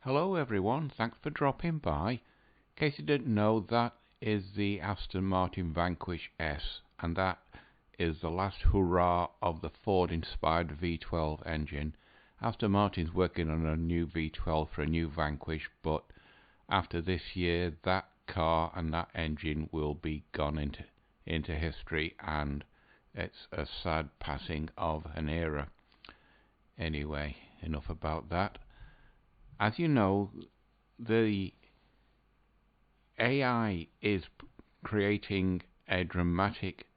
Hello everyone, thanks for dropping by. In case you didn't know, that is the Aston Martin Vanquish S, and that is the last hurrah of the Ford-inspired V12 engine. Aston Martin's working on a new V12 for a new Vanquish, but after this year that car and that engine will be gone into history, and it's a sad passing of an era. Anyway, enough about that. As you know, the AI is creating a dramatic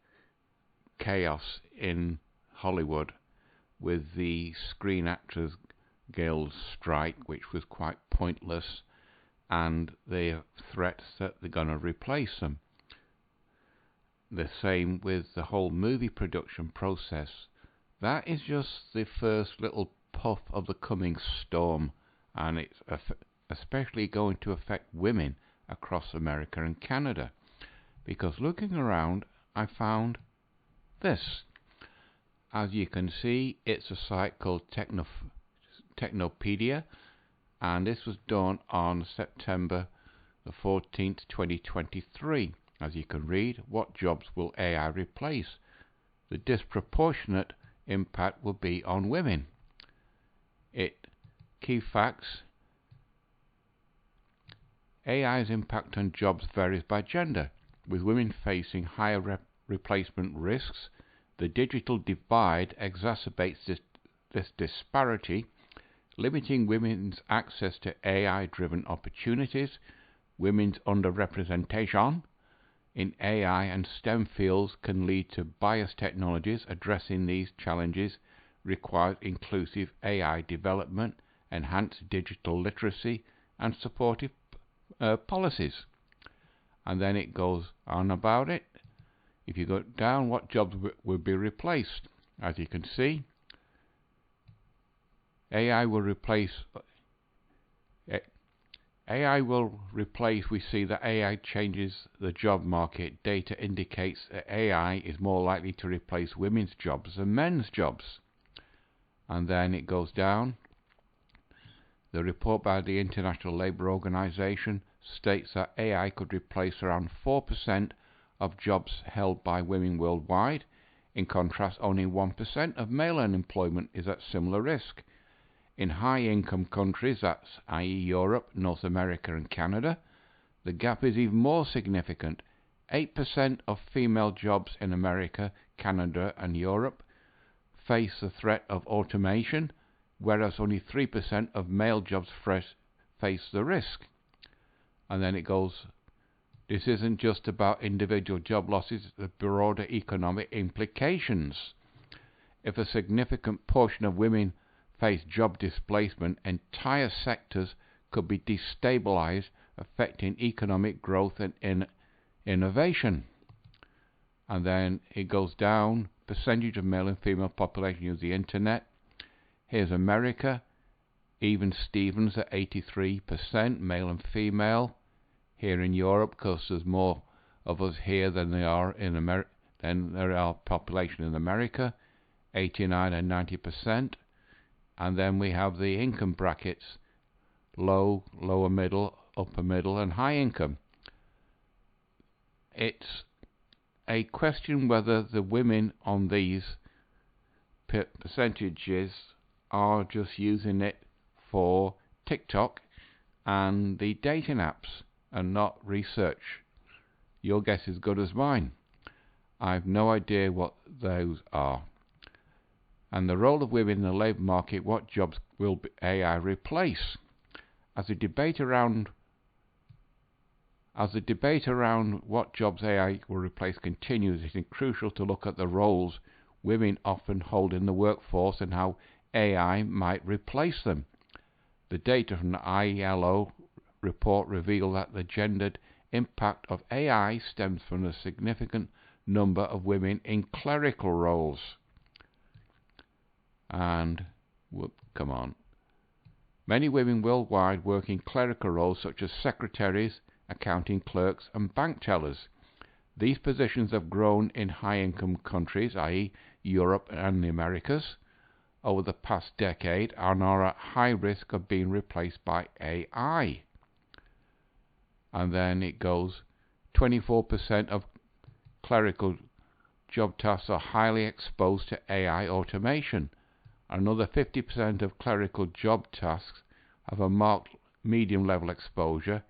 chaos in Hollywood with the Screen Actors Guild strike, which was quite pointless, and the threats that they're going to replace them. The same with the whole movie production process. That is just the first little puff of the coming storm, and it's especially going to affect women across America and Canada, because looking around I found this. As you can see, it's a site called Technopedia, and this was done on September the 14th 2023. As you can read, what jobs will AI replace? The disproportionate impact will be on women. Key facts: AI's impact on jobs varies by gender, with women facing higher replacement risks. The digital divide exacerbates this disparity, limiting women's access to AI-driven opportunities. Women's underrepresentation in AI and STEM fields can lead to biased technologies. Addressing these challenges requires inclusive AI development, enhanced digital literacy, and supportive policies. And then it goes on about it. If you go down, what jobs will be replaced? As you can see, AI will replace. We see that AI changes the job market. Data indicates that AI is more likely to replace women's jobs than men's jobs. And then it goes down. The report by the International Labour Organization states that AI could replace around 4% of jobs held by women worldwide. In contrast, only 1% of male unemployment is at similar risk. In high-income countries, that's i.e. Europe, North America and Canada, the gap is even more significant. 8% of female jobs in America, Canada and Europe face the threat of automation, whereas only 3% of male jobs face the risk. And then it goes, this isn't just about individual job losses, the broader economic implications. If a significant portion of women face job displacement, entire sectors could be destabilized, affecting economic growth and innovation. And then it goes down, percentage of male and female population use the internet. Here's America, even Stevens at 83%, male and female. Here in Europe, because there's more of us here than there are population in America, 89 and 90%. And then we have the income brackets: low, lower middle, upper middle, and high income. It's a question whether the women on these percentages are just using it for TikTok and the dating apps and not research. Your guess is as good as mine. I have no idea what those are. And the role of women in the labour market: what jobs will AI replace? As the debate around what jobs AI will replace continues, it is crucial to look at the roles women often hold in the workforce and how AI might replace them. The data from the ILO report reveal that the gendered impact of AI stems from a significant number of women in clerical roles. And come on. Many women worldwide work in clerical roles such as secretaries, accounting clerks and bank tellers. These positions have grown in high-income countries, i.e. Europe and the Americas, over the past decade and are at high risk of being replaced by AI. And then it goes, 24% of clerical job tasks are highly exposed to AI automation. Another 50% of clerical job tasks have a marked medium level exposure,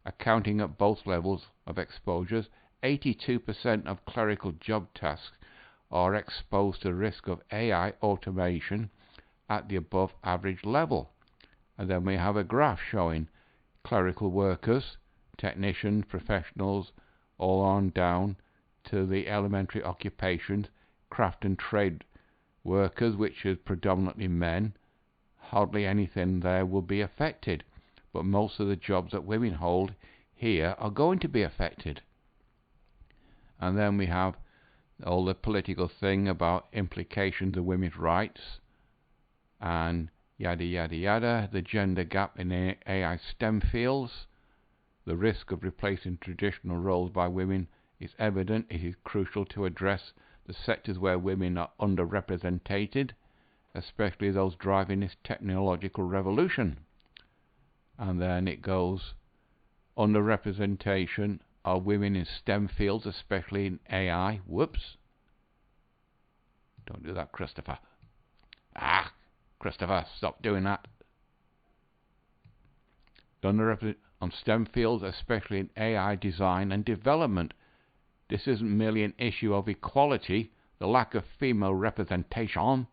accounting at both levels of exposures. 82% of clerical job tasks are exposed to the risk of AI automation at the above average level. And then we have a graph showing clerical workers, technicians, professionals, all on down to the elementary occupations, craft and trade workers, which is predominantly men. Hardly anything there will be affected, but most of the jobs that women hold here are going to be affected. And then we have all the political thing about implications of women's rights and yada yada yada, the gender gap in AI STEM fields, the risk of replacing traditional roles by women is evident. It is crucial to address the sectors where women are underrepresented, especially those driving this technological revolution. And then it goes, underrepresentation of women in STEM fields, especially in AI. Whoops. Don't do that, Christopher. Christopher, stop doing that. Underrepresented on STEM fields, especially in AI design and development. This isn't merely an issue of equality. The lack of female representation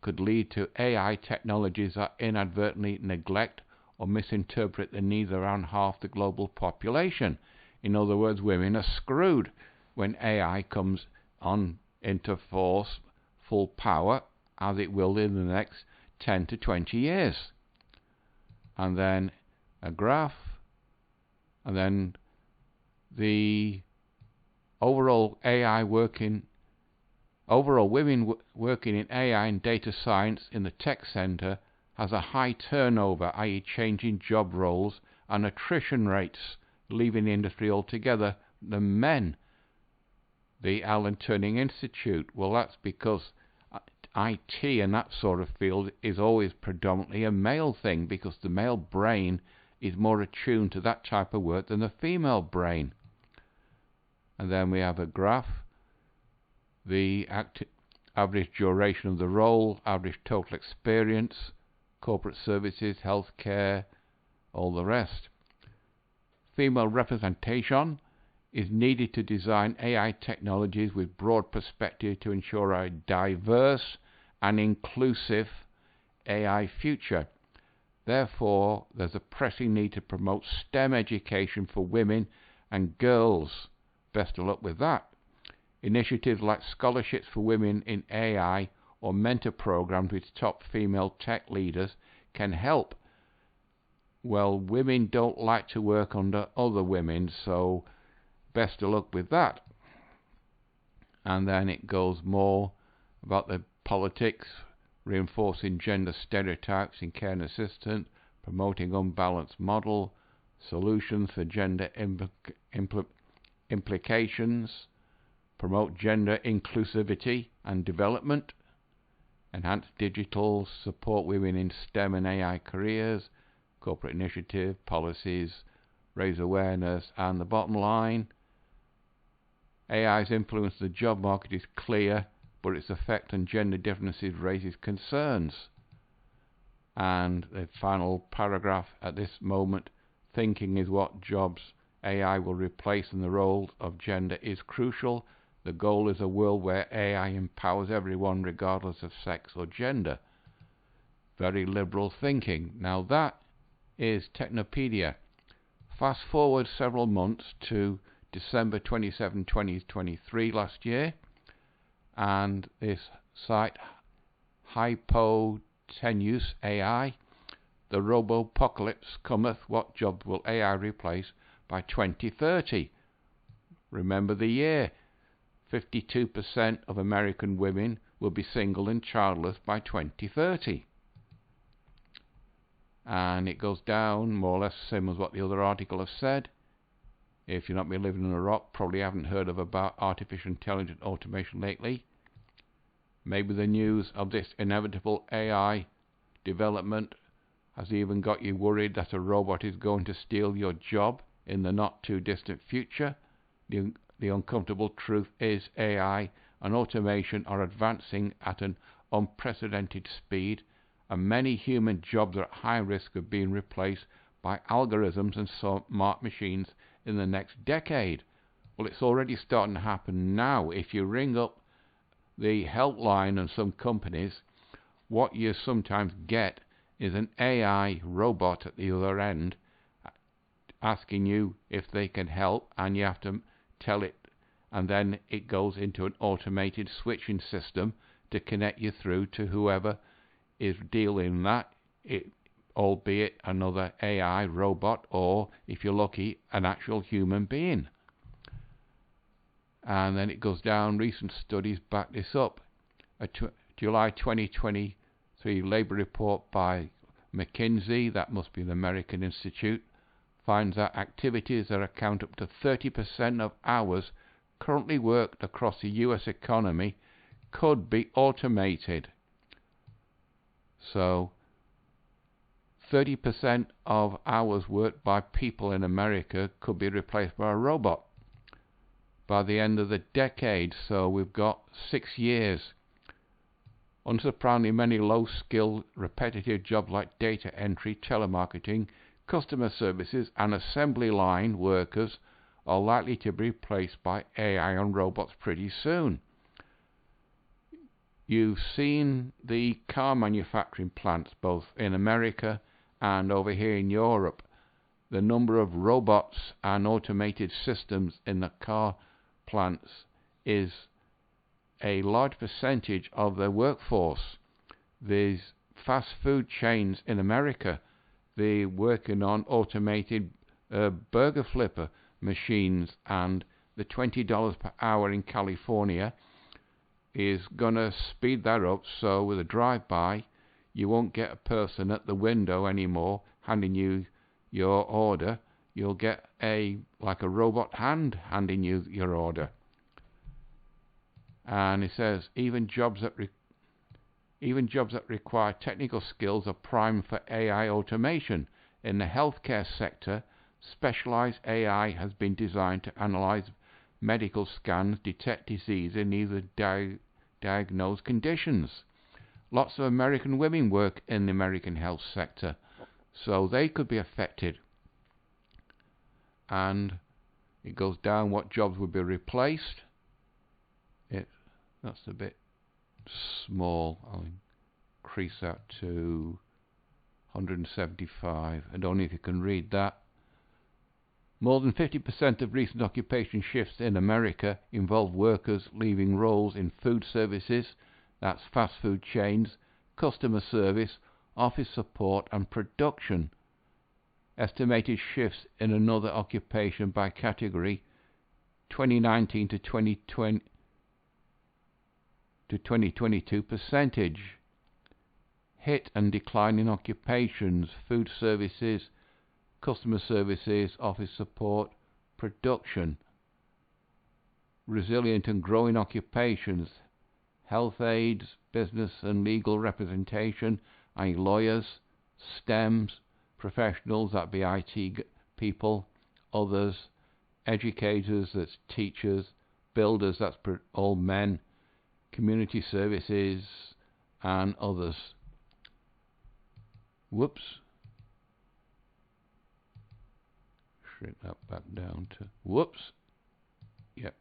could lead to AI technologies that inadvertently neglect or misinterpret the needs around half the global population. In other words, women are screwed when AI comes on into force, full power, as it will in the next 10 to 20 years. And then a graph, and then the overall women working in AI and data science in the tech center has a high turnover, i.e. changing job roles, and attrition rates, leaving the industry altogether, than men. The Alan Turing Institute, well, that's because IT and that sort of field is always predominantly a male thing, because the male brain is more attuned to that type of work than the female brain. And then we have a graph, the average duration of the role, average total experience, corporate services, healthcare, all the rest. Female representation is needed to design AI technologies with broad perspective to ensure a diverse and inclusive AI future. Therefore, there's a pressing need to promote STEM education for women and girls. Best of luck with that. Initiatives like scholarships for women in AI or mentor programs with top female tech leaders can help. Well, women don't like to work under other women, so best of luck with that. And then it goes more about the politics, reinforcing gender stereotypes in care and assistance, promoting unbalanced model, solutions for gender implications, promote gender inclusivity and development, enhance digital support women in STEM and AI careers, corporate initiative, policies, raise awareness, and the bottom line, AI's influence on the job market is clear, but its effect on gender differences raises concerns. And the final paragraph at this moment, thinking is what jobs AI will replace, and the role of gender is crucial. The goal is a world where AI empowers everyone regardless of sex or gender. Very liberal thinking. Now that is Technopedia. Fast forward several months to December 27, 2023 last year, and this site Hypotenuse AI, the robopocalypse cometh, what jobs will AI replace by 2030? Remember the year. 52% of American women will be single and childless by 2030. And it goes down more or less the same as what the other article has said. If you've not been living in a rock, probably haven't heard about artificial intelligence automation lately. Maybe the news of this inevitable AI development has even got you worried that a robot is going to steal your job in the not too distant future. The uncomfortable truth is AI and automation are advancing at an unprecedented speed, and many human jobs are at high risk of being replaced by algorithms and smart machines in the next decade. Well, it's already starting to happen now. If you ring up the helpline and some companies, what you sometimes get is an AI robot at the other end asking you if they can help, and you have to tell it, and then it goes into an automated switching system to connect you through to whoever is dealing that, albeit another AI robot, or if you're lucky, an actual human being. And then it goes down. Recent studies back this up. A July 2023 Labour report by McKinsey, that must be the American Institute, finds that activities that account up to 30% of hours currently worked across the US economy could be automated. So 30% of hours worked by people in America could be replaced by a robot by the end of the decade. So we've got 6 years. Unsurprisingly, many low-skilled, repetitive jobs like data entry, telemarketing, customer services and assembly line workers are likely to be replaced by AI and robots pretty soon. You've seen the car manufacturing plants both in America and over here in Europe. The number of robots and automated systems in the car plants is a large percentage of their workforce. These fast food chains in America, they're working on automated burger flipper machines, and the $20 per hour in California is going to speed that up, so with a drive-by you won't get a person at the window anymore handing you your order. You'll get like a robot hand handing you your order. And it says even jobs that require technical skills are primed for AI automation. In the healthcare sector, specialized AI has been designed to analyze medical scans, detect disease, and either diagnose conditions. Lots of American women work in the American health sector, so they could be affected. And it goes down what jobs would be replaced. That's a bit small. I'll increase that to 175. I don't know if you can read that. More than 50% of recent occupation shifts in America involve workers leaving roles in food services, that's fast food chains, customer service, office support and production. Estimated shifts in another occupation by category 2019 to 2022 percentage. Hit and decline in occupations, food services, customer services, office support, production. Resilient and growing occupations, health aides, business and legal representation, and lawyers, STEMs, professionals, that be IT people, others, educators, that's teachers, builders, that's all men, community services, and others. Whoops. Shrink that back down to, whoops. Yep,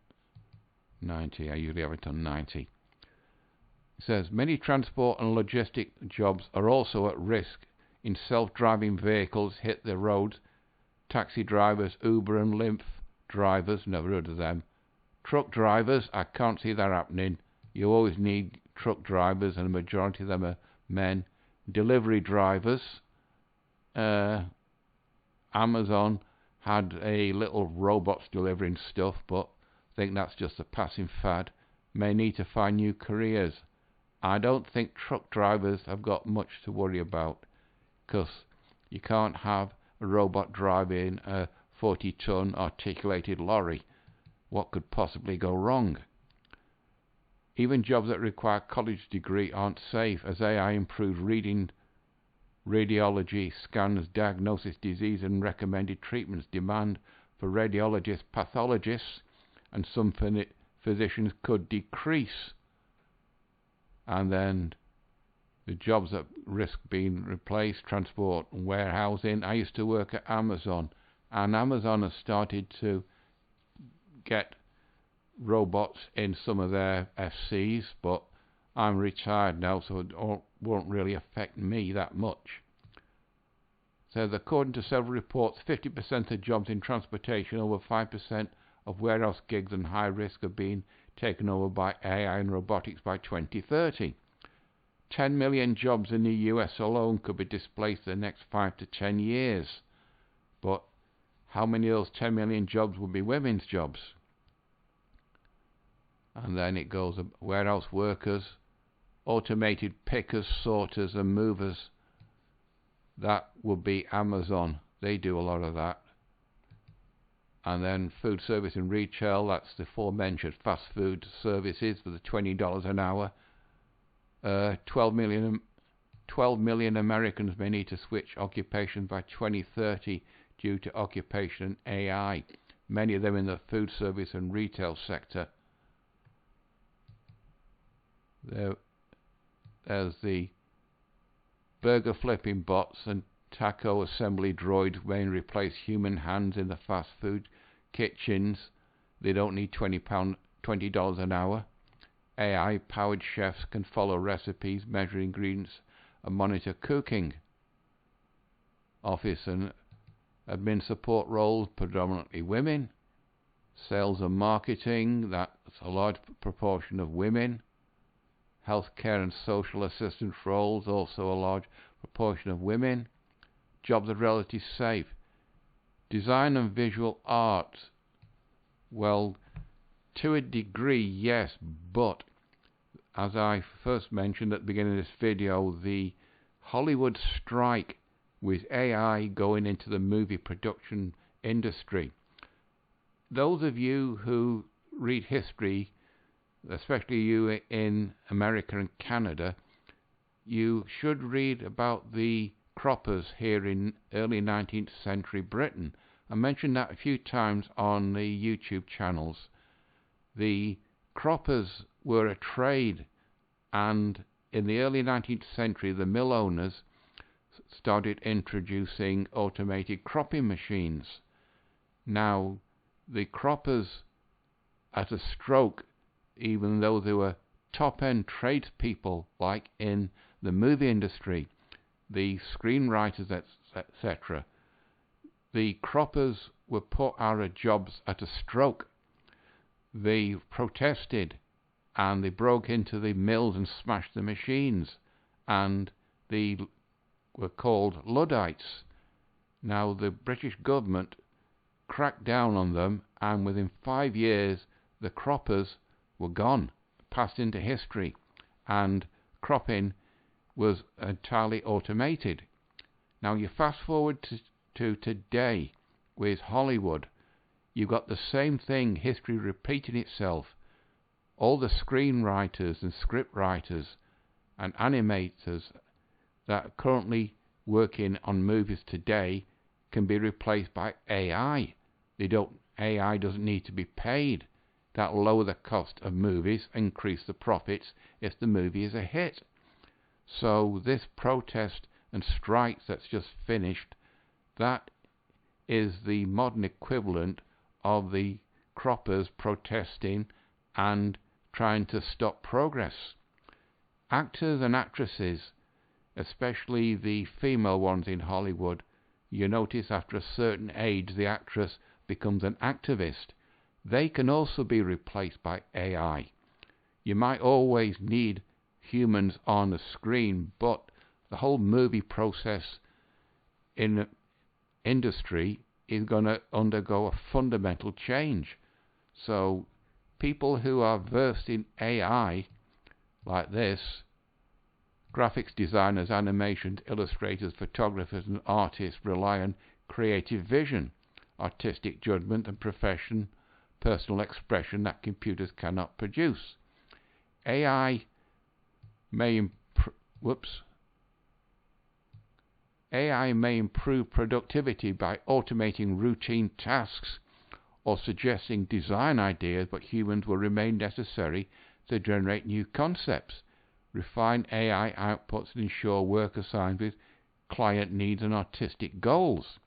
90. I usually have it on 90. It says many transport and logistic jobs are also at risk in self-driving vehicles hit the roads. Taxi drivers, Uber and Lyft drivers, never heard of them. Truck drivers, I can't see that happening. You always need truck drivers, and a majority of them are men. Delivery drivers, Amazon had a little robots delivering stuff, but I think that's just a passing fad. May need to find new careers. I don't think truck drivers have got much to worry about, because you can't have a robot driving a 40-ton articulated lorry. What could possibly go wrong? Even jobs that require a college degree aren't safe, as AI improves reading radiology scans, diagnosis disease and recommended treatments. Demand for radiologists, pathologists and some physicians could decrease. And then the jobs that risk being replaced: transport and warehousing. I used to work at Amazon, and Amazon has started to get robots in some of their FCs, but I'm retired now, so it won't really affect me that much. So according to several reports, 50% of jobs in transportation, over 5% of warehouse gigs and high risk of being taken over by AI and robotics by 2030. 10 million jobs in the US alone could be displaced in the next 5 to 10 years. But how many of those 10 million jobs will be women's jobs? And then it goes, warehouse workers, automated pickers, sorters and movers. That would be Amazon. They do a lot of that. And then food service and retail, that's the aforementioned fast food services for the $20 an hour. 12 million Americans may need to switch occupations by 2030 due to occupation AI, many of them in the food service and retail sector. There's the burger flipping bots and taco assembly droids may replace human hands in the fast food kitchens. They don't need $20 an hour. AI-powered chefs can follow recipes, measure ingredients, and monitor cooking. Office and admin support roles, predominantly women. Sales and marketing, that's a large proportion of women. Healthcare and social assistance roles, also a large proportion of women. Jobs are relatively safe. Design and visual arts, well, to a degree, yes, but as I first mentioned at the beginning of this video, the Hollywood strike with AI going into the movie production industry. Those of you who read history, especially you in America and Canada, you should read about the croppers here in early 19th century Britain. I mentioned that a few times on the YouTube channels. The croppers were a trade, and in the early 19th century the mill owners started introducing automated cropping machines. Now the croppers at a stroke, even though they were top-end tradespeople like in the movie industry, the screenwriters, etc., the croppers were put out of jobs at a stroke. They protested and they broke into the mills and smashed the machines, and they were called Luddites. Now the British government cracked down on them, and within 5 years the croppers were gone, passed into history, and cropping was entirely automated. Now you fast forward to today with Hollywood, you've got the same thing, history repeating itself. All the screenwriters and script writers and animators that are currently working on movies today can be replaced by AI. AI doesn't need to be paid. That'll lower the cost of movies, increase the profits if the movie is a hit. So this protest and strikes that's just finished, that is the modern equivalent of the croppers protesting and trying to stop progress. Actors and actresses, especially the female ones in Hollywood, you notice after a certain age the actress becomes an activist. They can also be replaced by AI. You might always need humans on the screen, but the whole movie process in industry is going to undergo a fundamental change. So people who are versed in AI like this, graphics designers, animations, illustrators, photographers and artists rely on creative vision, artistic judgment and personal expression that computers cannot produce. AI may AI may improve productivity by automating routine tasks or suggesting design ideas, but humans will remain necessary to generate new concepts, refine AI outputs, and ensure work assigned with client needs and artistic goals.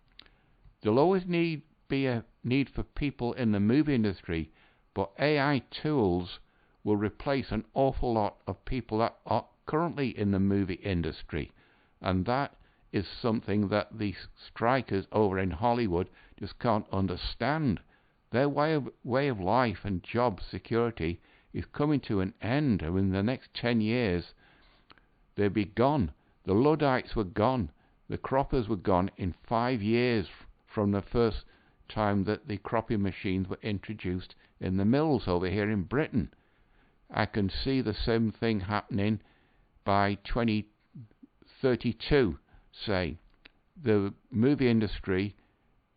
There'll always be a need for people in the movie industry, but AI tools will replace an awful lot of people that are currently in the movie industry, and that is something that the strikers over in Hollywood just can't understand. Their way of life and job security is coming to an end, and in the next 10 years they'll be gone. The Luddites were gone. The croppers were gone in 5 years from the first time that the cropping machines were introduced in the mills over here in Britain. I can see the same thing happening by 2032, say. The movie industry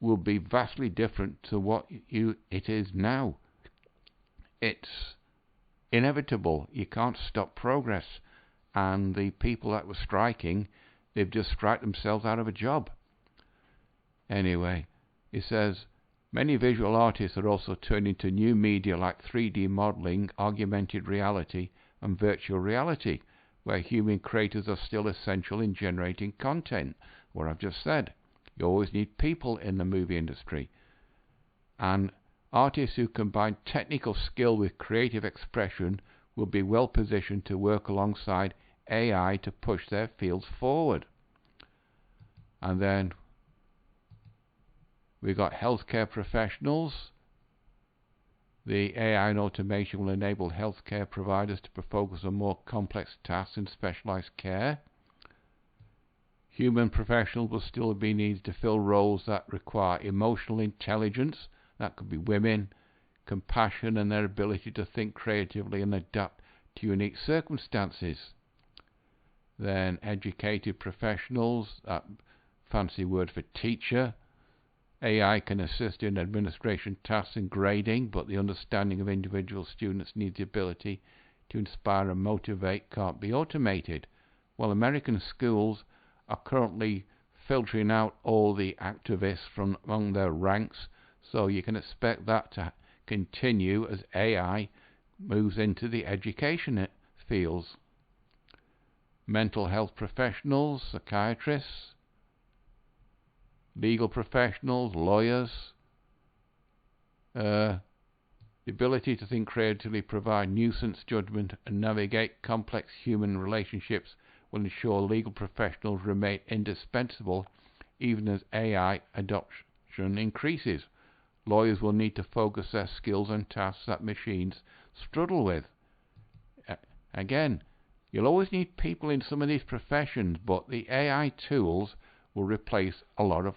will be vastly different to what it is now. It's inevitable. You can't stop progress. And the people that were striking, they've just striked themselves out of a job. Anyway, it says, many visual artists are also turning to new media like 3D modeling, augmented reality, and virtual reality, where human creators are still essential in generating content. What I've just said. You always need people in the movie industry. And artists who combine technical skill with creative expression will be well positioned to work alongside AI to push their fields forward. And then we've got healthcare professionals. The AI and automation will enable healthcare providers to focus on more complex tasks and specialized care. Human professionals will still be needed to fill roles that require emotional intelligence. That could be women, compassion, and their ability to think creatively and adapt to unique circumstances. Then educated professionals, that fancy word for teacher. AI can assist in administration tasks and grading, but the understanding of individual students needs the ability to inspire and motivate can't be automated. While American schools are currently filtering out all the activists from among their ranks, so you can expect that to continue as AI moves into the education fields. Mental health professionals, psychiatrists, legal professionals, lawyers, the ability to think creatively, provide nuisance judgment, and navigate complex human relationships will ensure legal professionals remain indispensable even as AI adoption increases. Lawyers will need to focus their skills on tasks that machines struggle with. Again, you'll always need people in some of these professions, but the AI tools will replace a lot of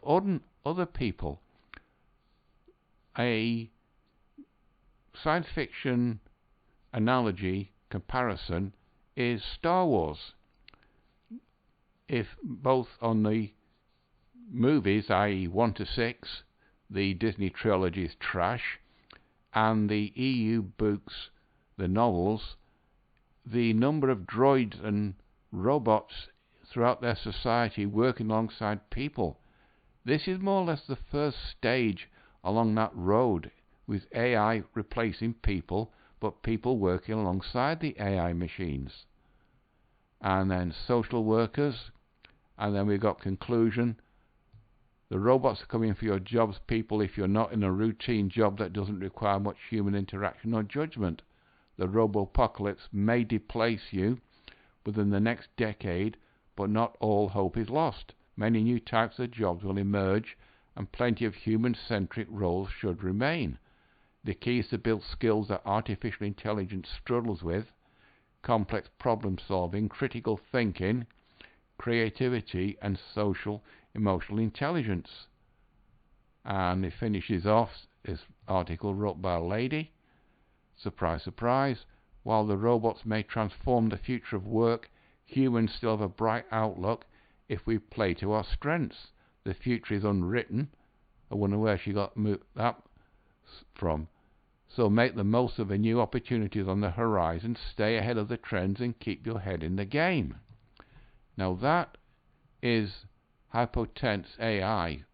other people. A science fiction analogy comparison is Star Wars. If both on the movies, i.e. 1 to 6, the Disney trilogy is trash, and the EU books, the novels, the number of droids and robots throughout their society working alongside people. This is more or less the first stage along that road, with AI replacing people, but people working alongside the AI machines. And then social workers, and then we've got conclusion. The robots are coming for your jobs, people, if you're not in a routine job that doesn't require much human interaction or judgment. The robo-apocalypse may displace you within the next decade, but not all hope is lost. Many new types of jobs will emerge, and plenty of human-centric roles should remain. The key is to build skills that artificial intelligence struggles with: complex problem-solving, critical thinking, creativity, and social emotional intelligence. And it finishes off this article wrote by a lady. Surprise, surprise. While the robots may transform the future of work, humans still have a bright outlook if we play to our strengths. The future is unwritten. I wonder where she got that from. So make the most of the new opportunities on the horizon, stay ahead of the trends and keep your head in the game. Now that is hypotense AI.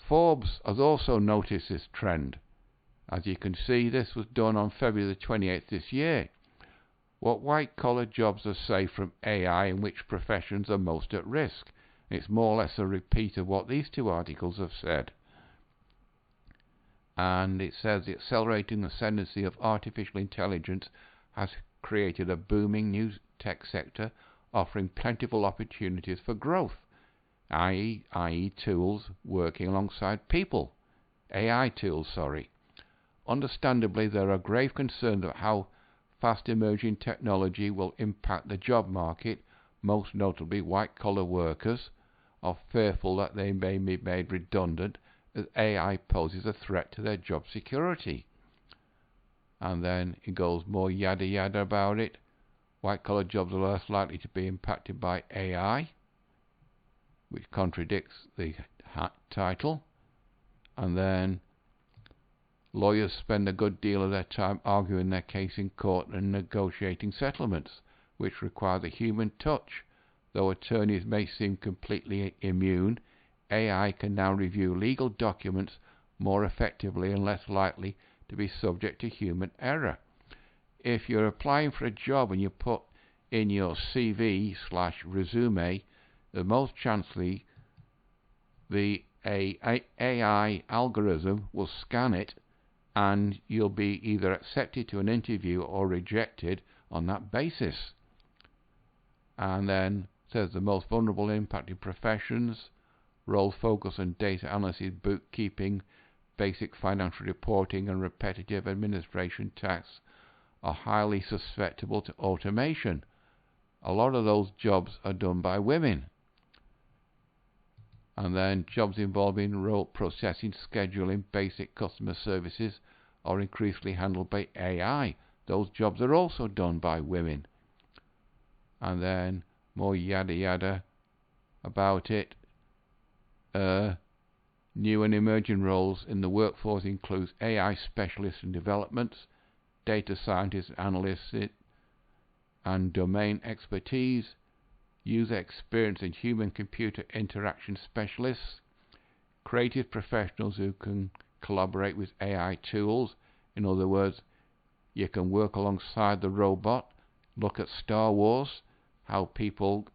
Forbes has also noticed this trend. As you can see, this was done on February the 28th this year. What white-collar jobs are safe from AI and which professions are most at risk. It's more or less a repeat of what these two articles have said. And it says the accelerating ascendancy of artificial intelligence has created a booming new tech sector offering plentiful opportunities for growth, i.e. tools working alongside people. AI tools, sorry. Understandably, there are grave concerns about how fast emerging technology will impact the job market. Most notably, white-collar workers are fearful that they may be made redundant as AI poses a threat to their job security. And then it goes more yada yada about it. White-collar jobs are less likely to be impacted by AI, which contradicts the title. And then lawyers spend a good deal of their time arguing their case in court and negotiating settlements, which require the human touch. Though attorneys may seem completely immune, AI can now review legal documents more effectively and less likely to be subject to human error. If you're applying for a job and you put in your CV/resume, the most chancely the AI algorithm will scan it and you'll be either accepted to an interview or rejected on that basis. And then says the most vulnerable impacted professions, roles focus on data analysis, bookkeeping, basic financial reporting and repetitive administration tasks are highly susceptible to automation. A lot of those jobs are done by women. And then jobs involving rote processing, scheduling, basic customer services are increasingly handled by AI. Those jobs are also done by women. And then more yada yada about it. New and emerging roles in the workforce includes AI specialists and developments, data scientists, analysts, and domain expertise, user experience and human-computer interaction specialists, creative professionals who can collaborate with AI tools. In other words, you can work alongside the robot. Look at Star Wars, how people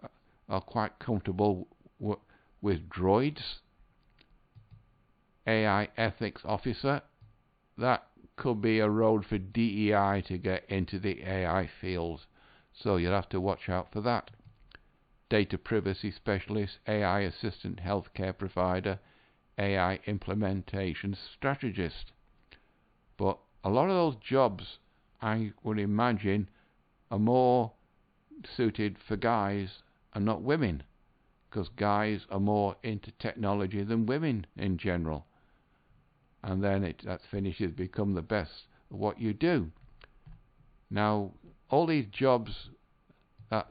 are quite comfortable with droids. AI ethics officer, that could be a road for DEI to get into the AI field, so you'll have to watch out for that. Data privacy specialist, AI assistant healthcare provider, AI implementation strategist. But a lot of those jobs, I would imagine, are more suited for guys and not women, because guys are more into technology than women in general. And then that finishes become the best of what you do. Now, all these jobs that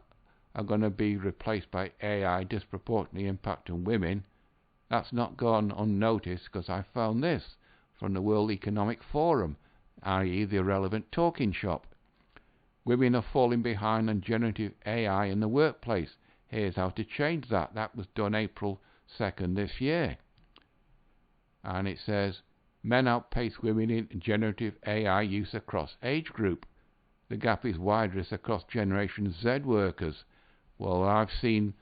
are going to be replaced by AI disproportionately impacting women, that's not gone unnoticed, because I found this from the World Economic Forum, i.e. the irrelevant talking shop. Women are falling behind on generative AI in the workplace. Here's how to change that. That was done April 2nd this year. And it says, men outpace women in generative AI use across age group. The gap is widest across Generation Z workers. Well, I've seen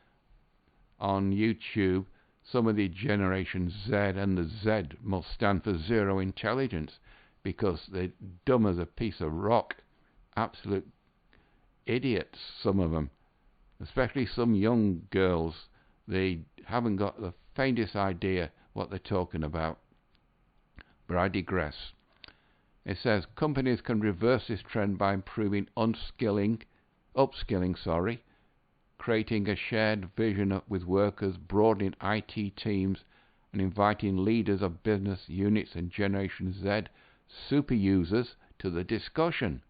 on YouTube some of the Generation Z, and the Z must stand for zero intelligence, because they're dumb as a piece of rock. Absolute idiots, some of them. Especially some young girls. They haven't got the faintest idea what they're talking about. But I digress. It says companies can reverse this trend by improving upskilling, creating a shared vision with workers, broadening IT teams, and inviting leaders of business units and Generation Z super users to the discussion.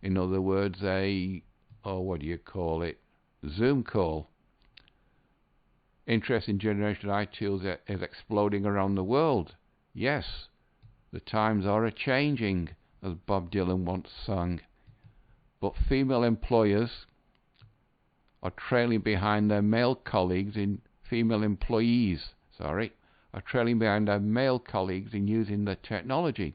In other words, what do you call it? Zoom call. Interest in Generation I tools is exploding around the world. Yes, The times are a-changing, as Bob Dylan once sung, but female employers are trailing behind their male colleagues in are trailing behind their male colleagues in using the technology.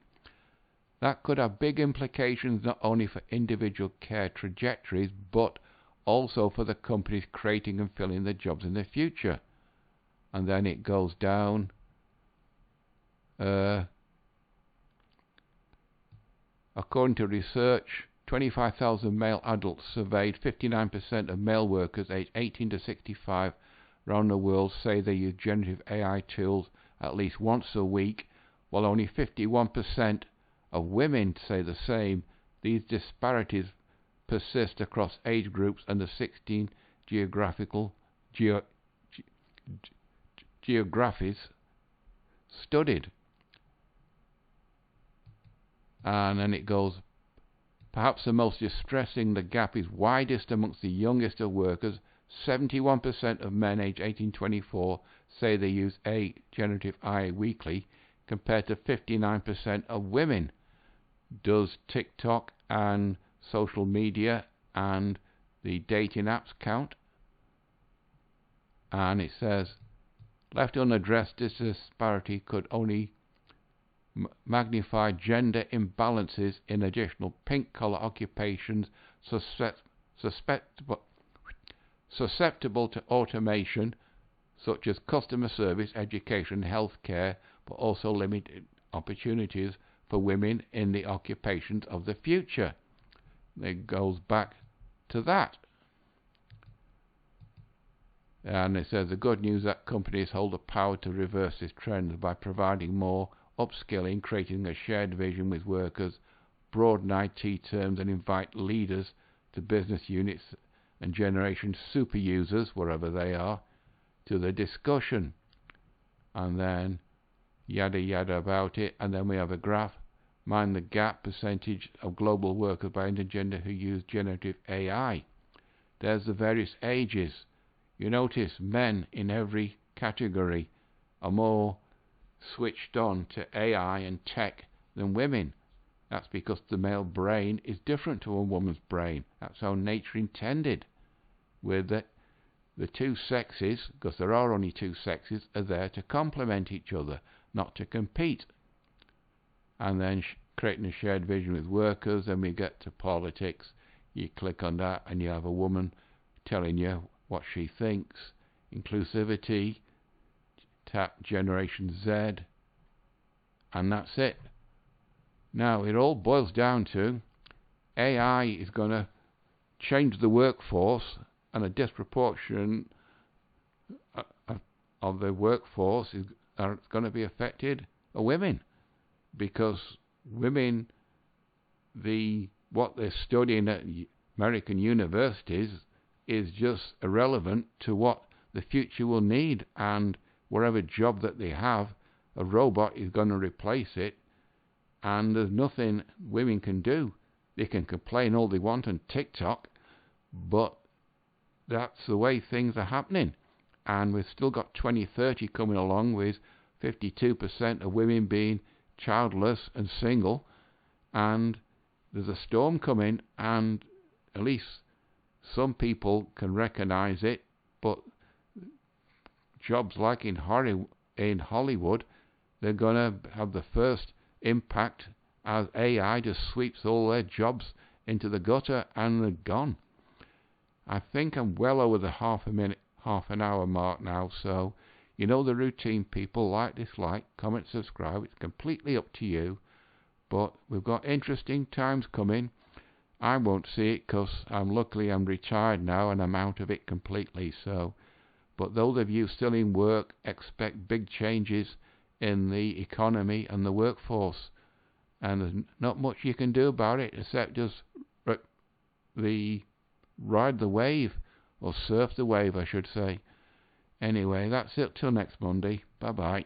That could have big implications not only for individual care trajectories, but also for the companies creating and filling the jobs in the future. And then it goes down. According to research, 25,000 male adults surveyed, 59% of male workers aged 18 to 65 around the world say they use generative AI tools at least once a week, while only 51% of women say the same. These disparities persist across age groups and the 16 geographies studied. And then it goes, perhaps the most distressing, the gap is widest amongst the youngest of workers. 71% of men aged 18-24 say they use generative AI weekly, compared to 59% of women. Does TikTok and social media and the dating apps count? And it says, left unaddressed, this disparity could only magnify gender imbalances in additional pink-collar occupations susceptible to automation, such as customer service, education, healthcare, but also limited opportunities for women in the occupations of the future. It goes back to that. And it says the good news that companies hold the power to reverse this trend by providing more upskilling, creating a shared vision with workers, broaden IT terms, and invite leaders to business units and generation super users, wherever they are, to the discussion. And then yada yada about it. And then we have a graph. Mind the gap percentage of global workers by intergender who use generative AI. There's the various ages. You notice men in every category are more switched on to AI and tech than women. That's because the male brain is different to a woman's brain. That's how nature intended. With the two sexes, because there are only two sexes, are there to complement each other, not to compete. And then creating a shared vision with workers. Then we get to politics. You click on that and you have a woman telling you what she thinks. Inclusivity, tap Generation Z, and that's it. Now it all boils down to AI is going to change the workforce, and a disproportion of the workforce is going to be affected are women, because women, what they're studying at American universities is just irrelevant to what the future will need, and whatever job that they have, a robot is going to replace it, and there's nothing women can do. They can complain all they want on TikTok, but that's the way things are happening. And we've still got 2030 coming along with 52% of women being childless and single, and there's a storm coming, and at least some people can recognize it, but jobs like in Hollywood, they're going to have the first impact as AI just sweeps all their jobs into the gutter and they're gone. I think I'm well over the half an hour mark now, so you know the routine, people. Like, dislike, comment, subscribe. It's completely up to you, but we've got interesting times coming. I won't see it because luckily I'm retired now and I'm out of it completely. So, but those of you still in work, expect big changes in the economy and the workforce, and there's not much you can do about it except just ride the wave, or surf the wave I should say. Anyway, that's it till next Monday. Bye bye.